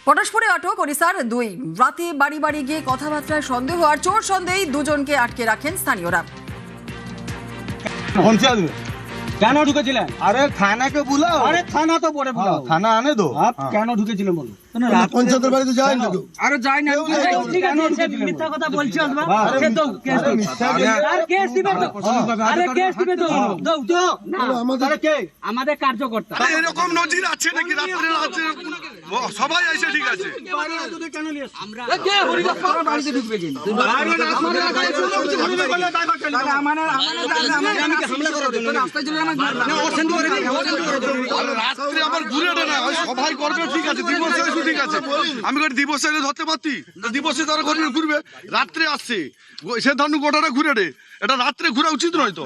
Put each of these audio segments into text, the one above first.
পটাশপুরে আটক ওড়িশার দুই রাতে বাড়ি বাড়ি গিয়ে কথাবার্তায় সন্দেহ আর চোর সন্দেহে দুজনকে আটকে রাখেন স্থানীয়রা। কেন ঢুকেছিলেন? अरे थाना के बुलाओ। আরে থানা তো পরে বুলাও। थाना आने दो। আপ কেন ঢুকেছিলেন বলুন? पंचायत बाड़ी तो जाए ना। আরে যাই না। ঠিক আছে, সে মিথ্যা কথা বলছে সে তো কেস দিবে। আর কেস দিবে তো। আরে কেস দিবে তো। দাও দাও। আমাদের কে? আমাদের কার্যকর্তা। এরকম নজির আছে নাকি রাত্রে রাতে সবাই এসে ঠিক আছে? আমরা কে হরিদাস পাড়া বাড়িতে ঢুকবে কেন? রাত্রে আবার ঘুরে না সবাই করবে ঠিক আছে, দিবসে ঠিক আছে। আমি দিবসে ধরতে পারতি, দিবসে তারা ঘুরবে, রাত্রে আসছে সে ধরুন গোটাটা ঘুরে রে, এটা রাত্রে ঘোরা উচিত নয় তো,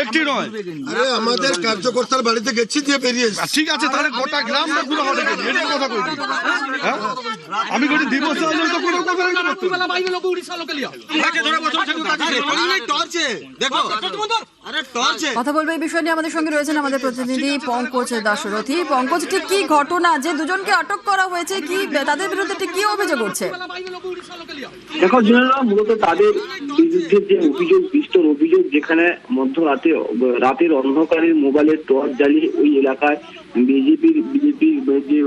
একটি নয়। আরে আমাদের কার্যকর্তার বাড়িতে গেছি দিয়ে বেরিয়ে ঠিক আছে, তাহলে গোটা গ্রামটা ঘুরা হবে এটা কথা কই। হ্যাঁ আমি করি দিবসে আসলে তো কোনো কথা নাই করতে। কথা বলবে এই বিষয় নিয়ে আমাদের সঙ্গে রয়েছেন আমাদের প্রতিনিধি পঙ্কজ দাশরথী। পঙ্কজ, ঠিক কি ঘটনা যে দুজনকে আটক করা হয়েছে, কি তাদের বিরুদ্ধে ঠিক কি অভিযোগ উঠছে? দেখো জুনেলা, মূলত তাদের বিরুদ্ধে যে অভিযোগ, বিস্তর অভিযোগ, যেখানে মধ্যরাতে রাতের অন্ধকারে মোবাইলের টর্চ জ্বালিয়ে ওই এলাকায় বিজেপির যে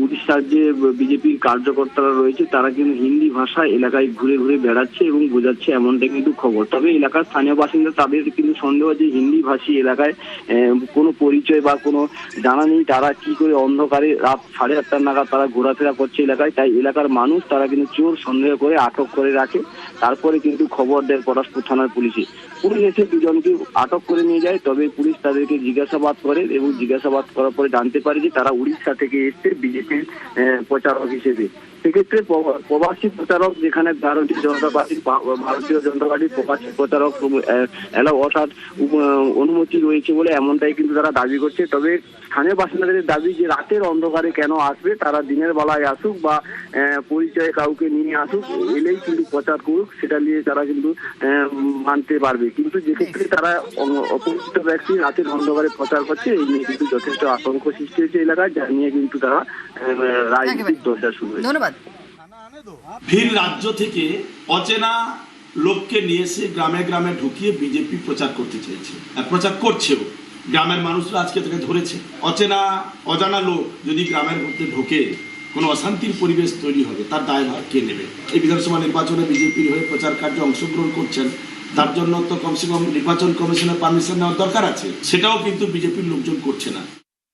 উড়িষ্যার যে বিজেপির কার্যকর্তারা রয়েছে তারা কিন্তু হিন্দি ভাষায় এলাকায় ঘুরে ঘুরে বেড়াচ্ছে এবং বোঝাচ্ছে, এমনটা কিন্তু খবর। তবে এলাকার স্থানীয় বাসিন্দা তাদের কিন্তু সন্দেহ যে হিন্দি ভাষী এলাকায় কোনো পরিচয় বা কোনো জানা নেই, তারা কি করে অন্ধকারে রাত 8:30 নাগাদ তারা ঘোরাফেরা করছে এলাকায়। তাই এলাকার মানুষ তারা কিন্তু চোর সন্দেহ করে আটক করে রাখে। তারপরে কিন্তু খবর দেয় পটাশপুর থানার পুলিশে। পুলিশ এসে দুজনকে আটক করে নিয়ে যায়। তবে পুলিশ তাদেরকে জিজ্ঞাসাবাদ করে এবং জিজ্ঞাসাবাদ করার পরে জানতে পারে যে তারা উড়িষ্যা থেকে এসছে বিজেপির প্রচারক হিসেবে। সেক্ষেত্রে প্রবাসী প্রচারক, যেখানে ভারতীয় জনতা পার্টির প্রবাসী প্রচারক অর্থাৎ অনুমতি রয়েছে বলে এমনটাই কিন্তু তারা দাবি করছে। তবে স্থানীয় বাসিন্দাদের দাবি যে রাতের অন্ধকারে কেন আসবে, তারা দিনের বেলায় আসুক বা পরিচয়ে কাউকে নিয়ে আসুক, এলেই কিন্তু প্রচার করুক, সেটা নিয়ে তারা কিন্তু মানতে পারবে। কিন্তু যেক্ষেত্রে তারা অপরিচিত ব্যক্তি রাতের অন্ধকারে প্রচার করছে, এই নিয়ে কিন্তু যথেষ্ট আতঙ্ক সৃষ্টি হয়েছে এলাকায়, যা নিয়ে কিন্তু তারা রাজনৈতিক দরজা শুরু হয়েছে। ধন্যবাদ। ভিন রাজ্য থেকে অচেনা লোককে নিয়ে এসে গ্রামে গ্রামে ঢুকিয়ে বিজেপি প্রচার করতে চেয়েছে, প্রচার করছেও। গ্রামের মানুষরা আজকে থেকে ধরেছে, অজানা লোক যদি গ্রামের মধ্যে ঢোকে কোনো অশান্তির পরিবেশ তৈরি হবে, তার দায়ভার কে নেবে? এই বিধানসভা নির্বাচনে বিজেপির হয়ে প্রচার কার্যে অংশগ্রহণ করছেন, তার জন্য তো কমসে কম নির্বাচন কমিশনের পারমিশন নেওয়ার দরকার আছে, সেটাও কিন্তু বিজেপির লোকজন করছে না।